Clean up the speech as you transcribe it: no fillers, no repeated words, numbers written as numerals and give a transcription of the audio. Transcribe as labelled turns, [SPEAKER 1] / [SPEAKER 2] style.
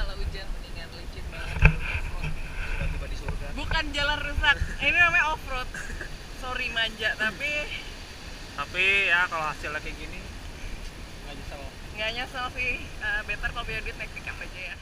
[SPEAKER 1] kalau hujan mendingan licin banget.
[SPEAKER 2] Tiba-tiba di surga.
[SPEAKER 1] Bukan jalan rusak, ini namanya off road. Sorry manja, tapi
[SPEAKER 2] ya kalau hasilnya kayak gini nggak nyesel
[SPEAKER 1] nggak nyesel sih. Better kalau punya duit naik pickup aja ya.